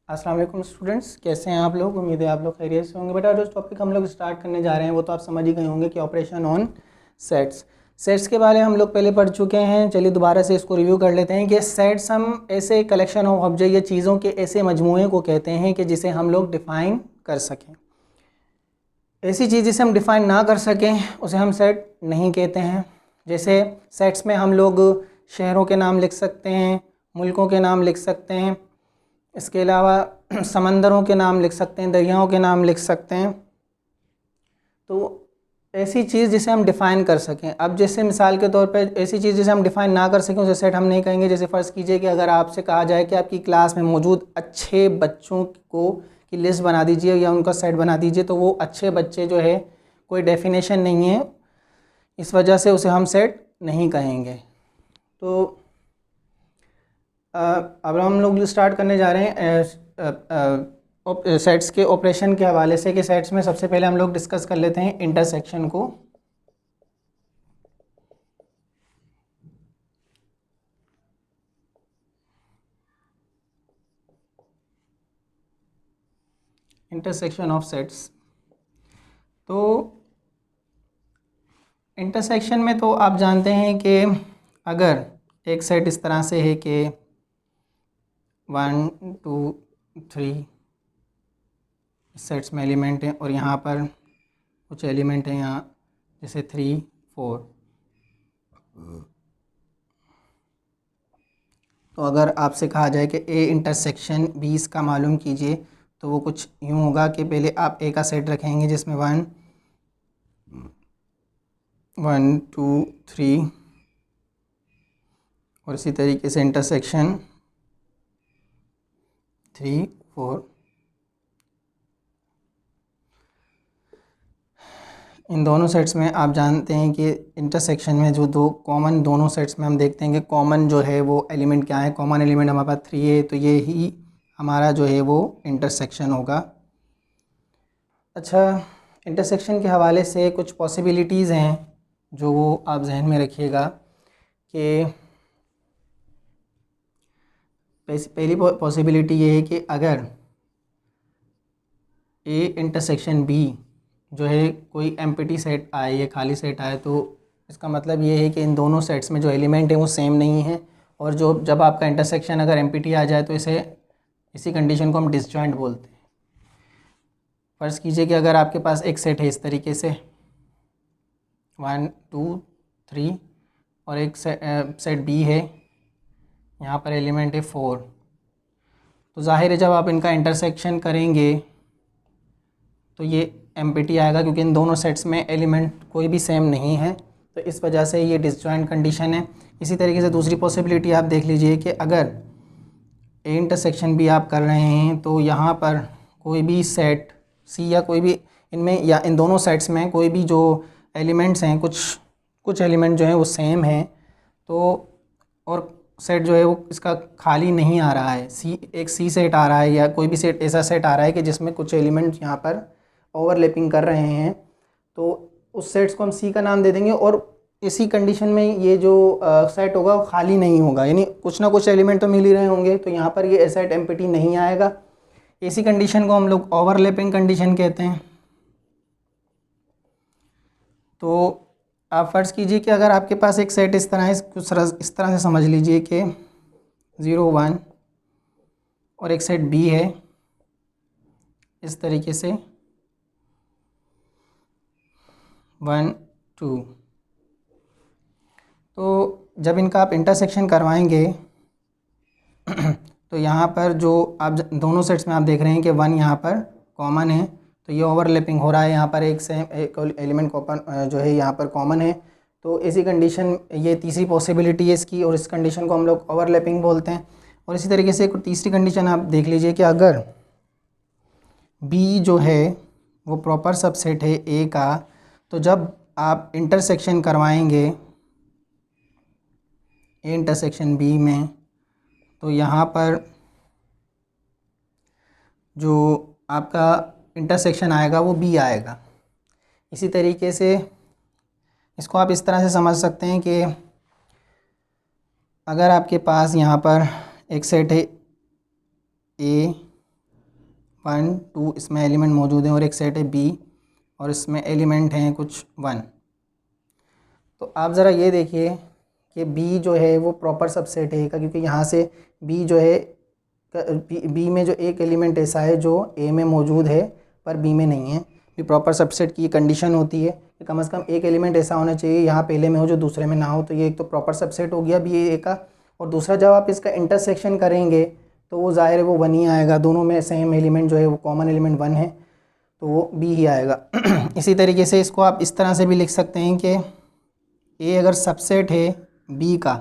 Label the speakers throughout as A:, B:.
A: अस्सलाम वालेकुम स्टूडेंट्स, कैसे हैं आप लोग। उम्मीद है आप लोग खैरियत से होंगे। बेटा जो टॉपिक हम लोग स्टार्ट करने जा रहे हैं वो तो आप समझ ही गए होंगे कि ऑपरेशन ऑन सेट्स। सेट्स के बारे में हम लोग पहले पढ़ चुके हैं। चलिए दोबारा से इसको रिव्यू कर लेते हैं कि सेट्स हम ऐसे कलेक्शन ऑफ ऑब्जेक्ट या चीज़ों के ऐसे मजमूए को कहते हैं कि जिसे हम लोग डिफ़ाइन कर सकें। ऐसी चीज़ जिसे हम डिफ़ाइन ना कर सकें उसे हम सेट नहीं कहते हैं। जैसे सेट्स में हम लोग शहरों के नाम लिख सकते हैं, मुल्कों के नाम लिख सकते हैं, इसके अलावा समंदरों के नाम लिख सकते हैं, दरियाओं के नाम लिख सकते हैं। तो ऐसी चीज़ जिसे हम डिफ़ाइन कर सकें। अब जैसे मिसाल के तौर पे ऐसी चीज़ जिसे हम डिफ़ाइन ना कर सकें उसे सेट हम नहीं कहेंगे। जैसे फ़र्ज़ कीजिए कि अगर आपसे कहा जाए कि आपकी क्लास में मौजूद अच्छे बच्चों को की लिस्ट बना दीजिए या उनका सेट बना दीजिए, तो वो अच्छे बच्चे जो है कोई डेफिनेशन नहीं है, इस वजह से उसे हम सेट नहीं कहेंगे। तो अब हम लोग स्टार्ट करने जा रहे हैं सेट्स के ऑपरेशन के हवाले से कि सेट्स में सबसे पहले हम लोग डिस्कस कर लेते हैं इंटरसेक्शन को। Intersection of sets. तो इंटरसेक्शन में तो आप जानते हैं कि अगर एक सेट इस तरह से है कि 1 2 3 सेट्स में एलिमेंट हैं और यहाँ पर कुछ एलिमेंट हैं यहाँ जैसे 3 4, तो अगर आपसे कहा जाए कि ए इंटरसेक्शन बी इसका मालूम कीजिए, तो वो कुछ यूँ होगा कि पहले आप ए का सेट रखेंगे जिसमें 1 1 2 3 और इसी तरीके से इंटरसेक्शन 3 4। इन दोनों सेट्स में आप जानते हैं कि इंटरसेक्शन में जो दो कॉमन दोनों सेट्स में हम देखते हैं कि कॉमन जो है वो एलिमेंट क्या है। कॉमन एलिमेंट हमारे पास 3 है, तो ये ही हमारा जो है वो इंटरसेक्शन होगा। अच्छा, इंटरसेक्शन के हवाले से कुछ पॉसिबिलिटीज़ हैं जो वो आप जहन में रखिएगा कि पहली पॉसिबिलिटी ये है कि अगर ए इंटरसेक्शन बी जो है कोई एम्प्टी सेट आए या खाली सेट आए, तो इसका मतलब ये है कि इन दोनों सेट्स में जो एलिमेंट है वो सेम नहीं है। और जो जब आपका इंटरसेक्शन अगर एम्प्टी आ जाए तो इसी कंडीशन को हम डिसजॉइंट बोलते हैं। फ़र्ज़ कीजिए कि अगर आपके पास एक सेट है इस तरीके से 1 2 3 और एक सेट बी है, यहाँ पर एलिमेंट है 4, तो ज़ाहिर है जब आप इनका इंटरसेक्शन करेंगे तो ये एम्प्टी आएगा क्योंकि इन दोनों सेट्स में एलिमेंट कोई भी सेम नहीं है, तो इस वजह से ये डिसजॉइंट कंडीशन है। इसी तरीके से दूसरी पॉसिबिलिटी आप देख लीजिए कि अगर ए इंटरसेक्शन भी आप कर रहे हैं तो यहाँ पर कोई भी सेट सी या कोई भी इनमें या इन दोनों सेट्स में कोई भी जो एलिमेंट्स हैं कुछ एलिमेंट जो हैं वो सेम हैं, तो और सेट जो है वो इसका खाली नहीं आ रहा है, एक सी सेट आ रहा है या कोई भी सेट ऐसा सेट आ रहा है कि जिसमें कुछ एलिमेंट यहाँ पर ओवरलैपिंग कर रहे हैं, तो उस सेट्स को हम सी का नाम दे देंगे। और इसी कंडीशन में ये जो सेट होगा वो खाली नहीं होगा, यानी कुछ ना कुछ एलिमेंट तो मिल ही रहे होंगे, तो यहाँ पर ये सेट एम्प्टी नहीं आएगा। इसी कंडीशन को हम लोग ओवरलैपिंग कंडीशन कहते हैं। तो आप फ़र्ज़ कीजिए कि अगर आपके पास एक सेट इस तरह कुछ इस तरह से समझ लीजिए कि 0 1 और एक सेट बी है इस तरीके से 1 2, तो जब इनका आप इंटरसेक्शन करवाएंगे तो यहाँ पर जो आप दोनों सेट्स में आप देख रहे हैं कि 1 यहाँ पर कॉमन है, तो ये ओवरलैपिंग हो रहा है। यहाँ पर एक एलिमेंट कॉमन जो है यहाँ पर कॉमन है, तो इसी कंडीशन ये तीसरी पॉसिबिलिटी है इसकी, और इस कंडीशन को हम लोग ओवरलैपिंग बोलते हैं। और इसी तरीके से एक तीसरी कंडीशन आप देख लीजिए कि अगर बी जो है वो प्रॉपर सबसेट है ए का, तो जब आप इंटरसेक्शन करवाएंगे ए इंटरसेक्शन बी में, तो यहाँ पर जो आपका इंटरसेक्शन आएगा वो बी आएगा। इसी तरीके से इसको आप इस तरह से समझ सकते हैं कि अगर आपके पास यहाँ पर एक सेट है ए 1 2 इसमें एलिमेंट मौजूद हैं और एक सेट है बी और इसमें एलिमेंट हैं कुछ 1। तो आप ज़रा ये देखिए कि बी जो है वो प्रॉपर सबसेट है का, क्योंकि यहाँ से बी जो है बी में जो एक एलिमेंट ऐसा है जो ए में मौजूद है पर बी में नहीं है। ये प्रॉपर सबसेट की कंडीशन होती है कि कम से कम एक एलिमेंट ऐसा होना चाहिए यहाँ पहले में हो जो दूसरे में ना हो। तो ये एक तो प्रॉपर सबसेट हो गया बी ए का। और दूसरा जब आप इसका इंटरसेक्शन करेंगे तो वो ज़ाहिर है वो 1 ही आएगा, दोनों में सेम एलिमेंट जो है वो कॉमन एलिमेंट 1 है तो वो बी ही आएगा। इसी तरीके से इसको आप इस तरह से भी लिख सकते हैं कि ए अगर सबसेट है बी का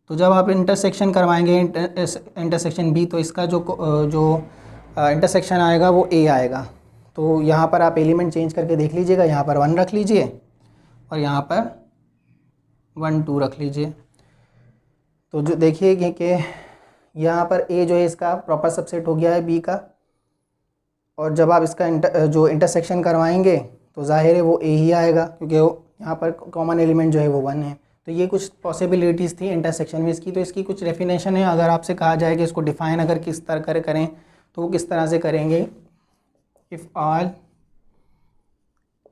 A: तो जब आप इंटरसेक्शन करवाएंगे इंटरसेक्शन बी तो इसका जो इंटरसेक्शन आएगा वो ए आएगा। तो यहाँ पर आप एलिमेंट चेंज करके देख लीजिएगा, यहाँ पर 1 रख लीजिए और यहाँ पर 1 2 रख लीजिए। तो जो देखिए कि यहाँ पर ए जो है इसका प्रॉपर सबसेट हो गया है बी का, और जब आप इसका जो इंटरसेक्शन करवाएंगे तो ज़ाहिर है वो ए ही आएगा क्योंकि वो यहाँ पर कॉमन एलिमेंट जो है वो 1 है। तो ये कुछ पॉसिबिलिटीज़ थी इंटरसेक्शन में इसकी। तो इसकी कुछ डेफिनेशन है, अगर आपसे कहा जाए कि इसको डिफ़ाइन अगर किस तरह करें तो वो किस तरह से करेंगे। If all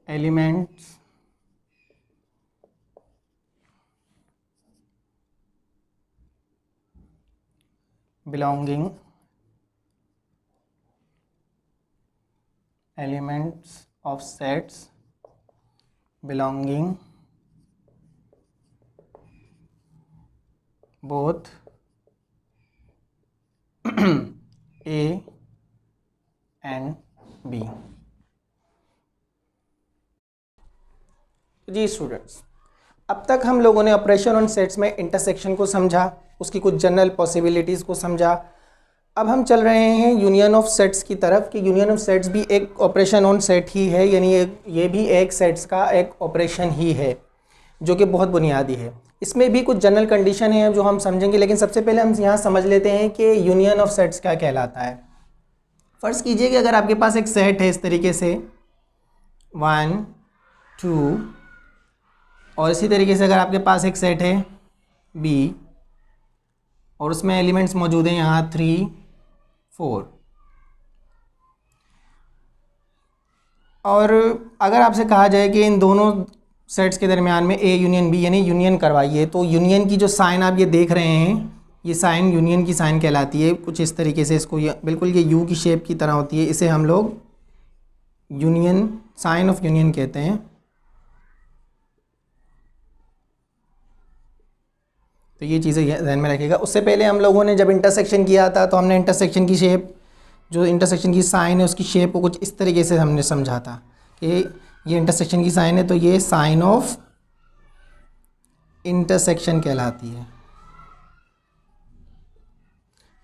A: elements belonging elements of sets belonging both A and B। जी स्टूडेंट्स, अब तक हम लोगों ने ऑपरेशन ऑन सेट्स में इंटरसेक्शन को समझा, उसकी कुछ जनरल पॉसिबिलिटीज़ को समझा। अब हम चल रहे हैं यूनियन ऑफ सेट्स की तरफ कि यूनियन ऑफ सेट्स भी एक ऑपरेशन ऑन सेट ही है, यानी ये भी एक सेट्स का एक ऑपरेशन ही है जो कि बहुत बुनियादी है। इसमें भी कुछ जनरल कंडीशन है जो हम समझेंगे, लेकिन सबसे पहले हम यहाँ समझ लेते हैं कि यूनियन ऑफ सेट्स क्या कहलाता है। फ़र्ज़ कीजिए कि अगर आपके पास एक सेट है इस तरीके से 1 2, और इसी तरीके से अगर आपके पास एक सेट है बी और उसमें एलिमेंट्स मौजूद हैं यहाँ 3 4, और अगर आपसे कहा जाए कि इन दोनों सेट्स के दरमियान में ए यूनियन बी यानी यूनियन करवाइए, तो यूनियन की जो साइन आप ये देख रहे हैं ये साइन यूनियन की साइन कहलाती है। कुछ इस तरीके से इसको बिल्कुल ये यू की शेप की तरह होती है, इसे हम लोग यूनियन साइन ऑफ यूनियन कहते हैं। तो ये चीज़ें ध्यान में रखिएगा। उससे पहले हम लोगों ने जब इंटरसेक्शन किया था तो हमने इंटरसेक्शन की शेप, जो इंटरसेक्शन की साइन है उसकी शेप को कुछ इस तरीके से हमने समझा था कि ये इंटरसेक्शन की साइन है तो ये साइन ऑफ इंटरसेक्शन कहलाती है,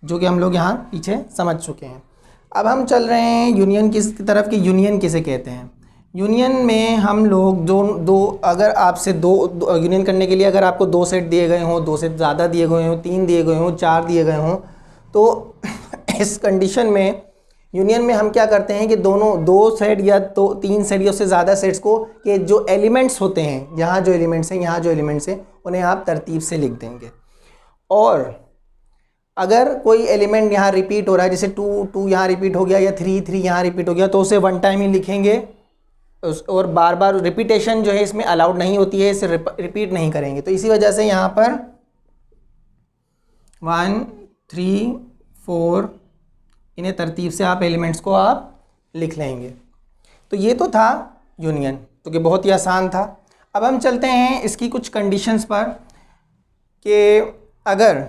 A: जो कि हम लोग यहाँ पीछे समझ चुके हैं। अब हम चल रहे हैं यूनियन की तरफ कि यूनियन किसे कहते हैं। यूनियन में हम लोग दो अगर आपसे दो यूनियन करने के लिए अगर आपको 2 सेट दिए गए हों, 2 से ज़्यादा दिए गए हों, 3 दिए गए हों, 4 दिए गए हों, तो इस कंडीशन में यूनियन में हम क्या करते हैं कि दोनों 2 सेट या 3 सेट या उससे ज़्यादा सेट्स को कि जो एलिमेंट्स होते हैं, यहाँ जो एलिमेंट्स हैं, यहाँ जो एलिमेंट्स हैं, उन्हें आप तरतीब से लिख देंगे। और अगर कोई एलिमेंट यहाँ रिपीट हो रहा है, जैसे 2 2 यहाँ रिपीट हो गया या 3 3 यहाँ रिपीट हो गया, तो उसे 1 टाइम ही लिखेंगे और बार बार रिपीटेशन जो है इसमें अलाउड नहीं होती है, इसे रिपीट नहीं करेंगे। तो इसी वजह से यहाँ पर 1 3 4 इन्हें तरतीब से आप एलिमेंट्स को आप लिख लेंगे। तो ये तो था यूनियन, तो कि बहुत ही आसान था। अब हम चलते हैं इसकी कुछ कंडीशंस पर कि अगर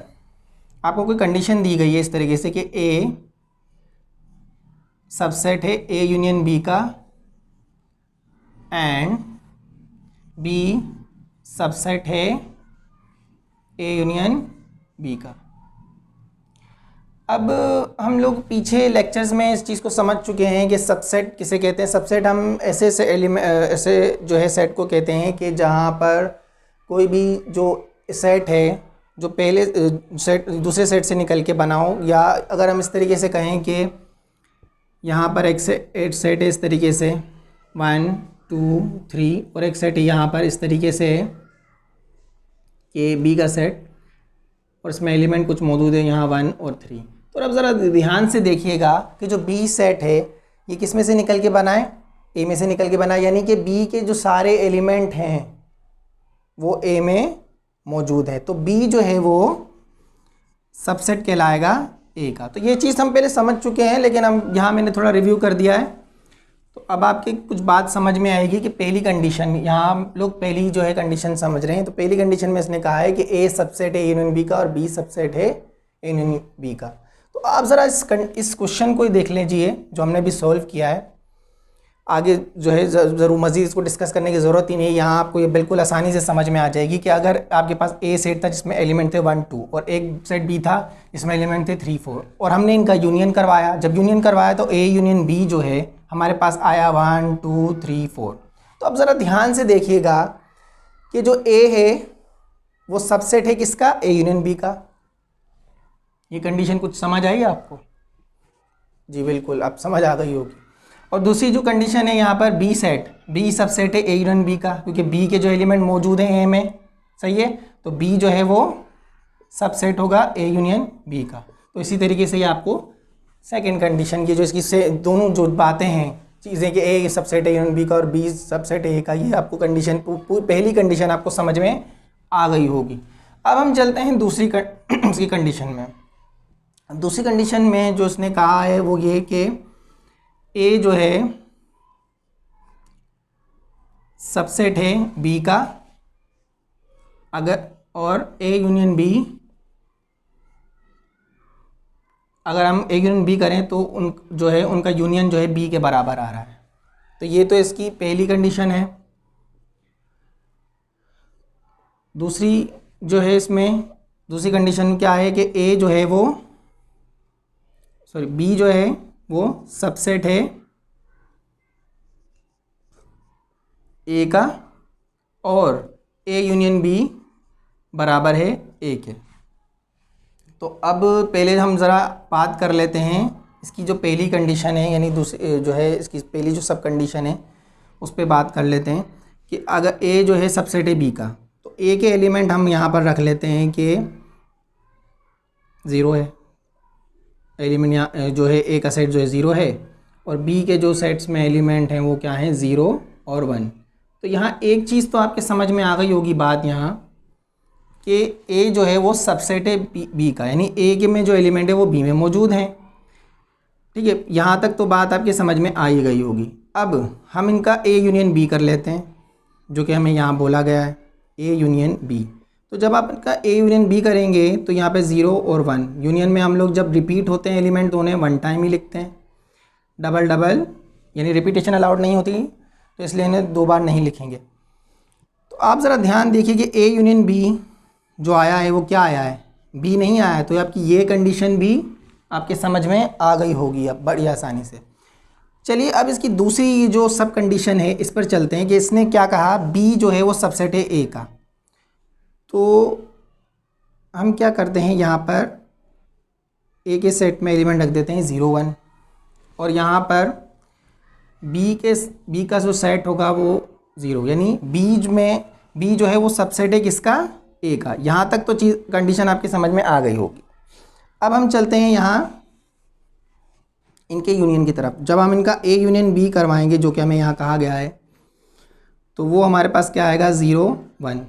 A: आपको कोई कंडीशन दी गई है इस तरीके से कि ए सबसेट है ए यूनियन बी का एंड बी सबसेट है ए यूनियन बी का। अब हम लोग पीछे लेक्चर्स में इस चीज़ को समझ चुके हैं कि सबसेट किसे कहते हैं। सबसेट हम ऐसे जो है सेट को कहते हैं कि जहाँ पर कोई भी जो सेट है जो पहले सेट दूसरे सेट से निकल के बनाओ, या अगर हम इस तरीके से कहें कि यहाँ पर एक सेट है इस तरीके से 1 2 3 और एक सेट यहाँ पर इस तरीके से है कि बी का सेट और इसमें एलिमेंट कुछ मौजूद है यहाँ 1 और 3। तो अब ज़रा ध्यान से देखिएगा कि जो बी सेट है ये किस में से निकल के बना है, ए में से निकल के बना है, यानी कि बी के जो सारे एलिमेंट हैं वो ए में मौजूद है, तो बी जो है वो सबसेट कहलाएगा ए का। तो ये चीज़ हम पहले समझ चुके हैं, लेकिन हम यहाँ मैंने थोड़ा रिव्यू कर दिया है। तो अब आपके कुछ बात समझ में आएगी कि पहली कंडीशन, यहाँ हम लोग पहली जो है कंडीशन समझ रहे हैं। तो पहली कंडीशन में इसने कहा है कि ए सबसेट है ए यूनियन बी का और बी सबसेट है ए यूनियन बी का। तो आप ज़रा इस क्वेश्चन को ही देख लीजिए जो हमने अभी सॉल्व किया है। आगे जो है ज़रूर मज़ीद इसको डिस्कस करने की ज़रूरत ही नहीं है, यहाँ आपको ये बिल्कुल आसानी से समझ में आ जाएगी कि अगर आपके पास ए सेट था जिसमें एलिमेंट थे 1 2 और एक सेट बी था जिसमें एलिमेंट थे 3 4 और हमने इनका यूनियन करवाया। जब यूनियन करवाया तो ए यूनियन बी जो है हमारे पास आया 1 2 3 4। तो अब ज़रा ध्यान से देखिएगा कि जो ए है वो सबसेट है किसका, ए यूनियन बी का। ये कंडीशन कुछ समझ आई आपको? जी बिल्कुल, आप समझ आ गई होगी। और दूसरी जो कंडीशन है यहाँ पर बी सेट, बी सबसेट है ए यूनियन बी का, क्योंकि बी के जो एलिमेंट मौजूद हैं ए में, सही है, तो बी जो है वो सबसेट होगा ए यूनियन बी का। तो इसी तरीके से ये आपको सेकंड कंडीशन की जो इसकी से दोनों जो बातें हैं चीज़ें कि ए सबसेट ए यूनियन बी का और बी सबसेट ए का, ये आपको कंडीशन पहली कंडीशन आपको समझ में आ गई होगी। अब हम चलते हैं दूसरी उसकी कंडीशन में। दूसरी कंडीशन में जो उसने कहा है वो ये कि ए जो है सबसेट है बी का, अगर और ए यूनियन बी, अगर हम ए यूनियन बी करें तो उन जो है उनका यूनियन जो है बी के बराबर आ रहा है। तो ये तो इसकी पहली कंडीशन है। दूसरी जो है इसमें दूसरी कंडीशन क्या है कि ए जो है वो बी जो है वो सबसेट है ए का और ए यूनियन बी बराबर है ए के। तो अब पहले हम ज़रा बात कर लेते हैं इसकी जो पहली कंडीशन है, यानी दूसरी जो है इसकी पहली जो सब कंडीशन है उस पर बात कर लेते हैं कि अगर ए जो है सबसेट है बी का, तो ए के एलिमेंट हम यहाँ पर रख लेते हैं कि 0 है। एलिमेंट यहाँ जो है ए का सेट जो है 0 है और बी के जो सेट्स में एलिमेंट हैं वो क्या हैं 0 और 1। तो यहाँ एक चीज़ तो आपके समझ में आ गई होगी बात यहाँ कि ए जो है वो सबसेट है बी का, यानी ए के में जो एलिमेंट है वो बी में मौजूद हैं। ठीक है, यहाँ तक तो बात आपके समझ में आ ही गई होगी। अब हम इनका ए यूनियन बी कर लेते हैं जो कि हमें यहाँ बोला गया है ए यूनियन बी। तो जब आप इनका ए यूनियन बी करेंगे तो यहाँ पे 0 और 1, यूनियन में हम लोग जब रिपीट होते हैं एलिमेंट तो उन्हें 1 टाइम ही लिखते हैं, डबल डबल यानी रिपीटेशन अलाउड नहीं होती, तो इसलिए इन्हें 2 बार नहीं लिखेंगे। तो आप ज़रा ध्यान देखिए कि ए यूनियन बी जो आया है वो क्या आया है, बी नहीं आया है। तो आपकी ये कंडीशन भी आपके समझ में आ गई होगी अब बड़ी आसानी से। चलिए अब इसकी दूसरी जो सब कंडीशन है इस पर चलते हैं कि इसने क्या कहा, बी जो है वो सबसेट है ए का। तो हम क्या करते हैं, यहाँ पर ए के सेट में एलिमेंट रख देते हैं 0 1 और यहाँ पर बी का जो सेट होगा वो 0, यानी बी जो है वो सबसेट है किसका, ए का। यहाँ तक तो चीज़ कंडीशन आपकी समझ में आ गई होगी। अब हम चलते हैं यहाँ इनके यूनियन की तरफ। जब हम इनका ए यूनियन बी करवाएंगे जो कि हमें यहाँ कहा गया है, तो वो हमारे पास क्या आएगा 0 1।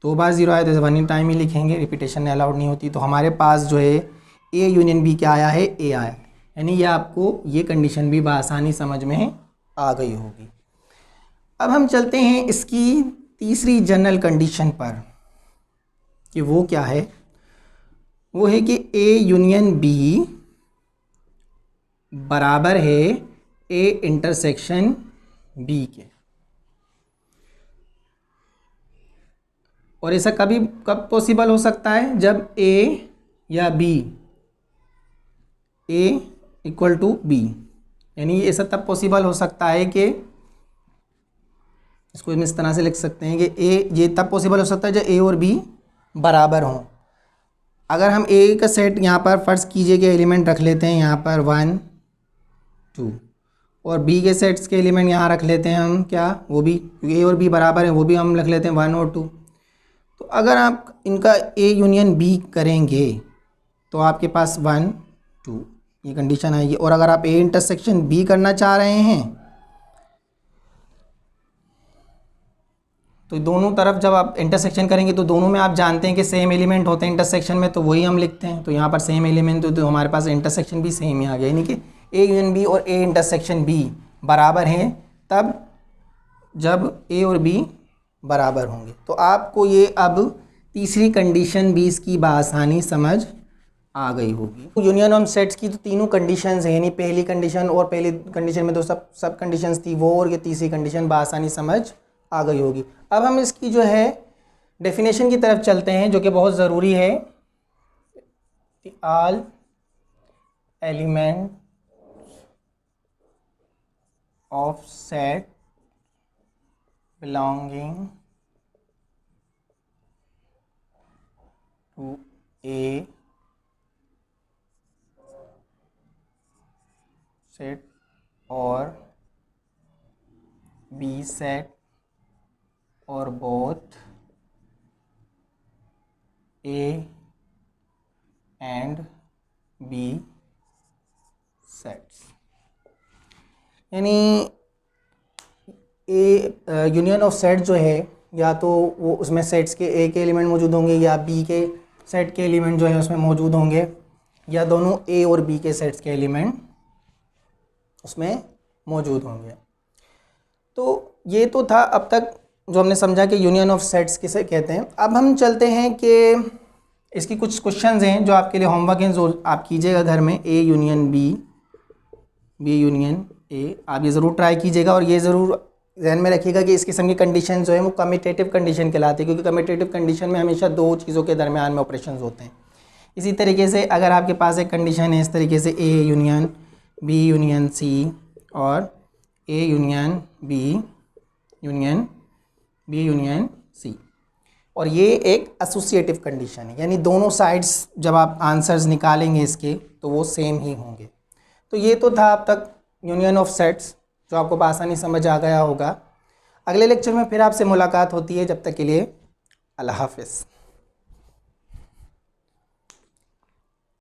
A: 2 बार 0 आया तो 1 टाइम ही लिखेंगे, रिपीटेशन अलाउड नहीं होती। तो हमारे पास जो है ए यूनियन बी क्या आया है, ए आया, यानी ये आपको ये कंडीशन भी बआसानी समझ में आ गई होगी। अब हम चलते हैं इसकी तीसरी जनरल कंडीशन पर कि वो क्या है, वो है कि ए यूनियन बी बराबर है ए इंटरसेक्शन बी के। और ऐसा कब पॉसिबल हो सकता है, जब ए या B A equal to B, यानी ऐसा तब पॉसिबल हो सकता है कि इसको हम इस तरह से लिख सकते हैं कि ये तब पॉसिबल हो सकता है जब ए और बी बराबर हों। अगर हम ए का सेट यहाँ पर फ़र्ज़ कीजिए कि एलिमेंट रख लेते हैं यहाँ पर 1 2 और बी के सेट्स के एलिमेंट यहाँ रख लेते हैं हम क्या, वो भी ए और बी बराबर है वो भी हम रख लेते हैं 1 और 2। तो अगर आप इनका ए यूनियन बी करेंगे तो आपके पास 1 2 ये कंडीशन आएगी। और अगर आप ए इंटरसेक्शन बी करना चाह रहे हैं तो दोनों तरफ जब आप इंटरसेक्शन करेंगे तो दोनों में आप जानते हैं कि सेम एलिमेंट होते हैं इंटरसेक्शन में, तो वही हम लिखते हैं। तो यहाँ पर सेम एलिमेंट तो हमारे पास इंटरसेक्शन भी सेम ही आ गया, यानी कि ए यूनियन बी और ए इंटरसेक्शन बी बराबर हैं तब जब ए और बी बराबर होंगे। तो आपको ये अब तीसरी कंडीशन भी इसकी बआसानी समझ आ गई होगी। यूनियन ऑफ सेट्स की तो तीनों कंडीशंस हैं, यानी पहली कंडीशन और पहली कंडीशन में तो सब कंडीशंस थी वो, और ये तीसरी कंडीशन बआसानी समझ आ गई होगी। अब हम इसकी जो है डेफिनेशन की तरफ चलते हैं, जो कि बहुत ज़रूरी है। All element of set belonging to A set or B set or both A and B sets, यानी ए यूनियन ऑफ सेट जो है या तो वो उसमें सेट्स के ए के एलिमेंट मौजूद होंगे या बी के सेट के एलिमेंट जो है उसमें मौजूद होंगे, या दोनों ए और बी के सेट्स के एलिमेंट उसमें मौजूद होंगे। तो ये तो था अब तक जो हमने समझा कि यूनियन ऑफ सेट्स किसे कहते हैं। अब हम चलते हैं कि इसकी कुछ क्वेश्चंस हैं जो आपके लिए होमवर्क हैं, जो आप कीजिएगा घर में। A union B, B union A, आप ये ज़रूर ट्राई कीजिएगा और ये ज़रूर ध्यान में रखिएगा कि इस किस्म की कंडीशन जो है वो कम्यूटेटिव कंडीशन कहलाती है, क्योंकि कम्यूटेटिव कंडीशन में हमेशा दो चीज़ों के दरमियान में ऑपरेशंस होते हैं। इसी तरीके से अगर आपके पास एक कंडीशन है इस तरीके से A union B union C और A union B union B union C, और ये एक एसोसिएटिव कंडीशन है, यानी दोनों साइड्स जब आप आंसर्स निकालेंगे इसके तो वो सेम ही होंगे। तो ये तो था अब तक यूनियन ऑफ सेट्स, जो आपको बआसानी समझ आ गया होगा। अगले लेक्चर में फिर आपसे मुलाकात होती है, जब तक के लिए अल्लाह हाफ़िज़।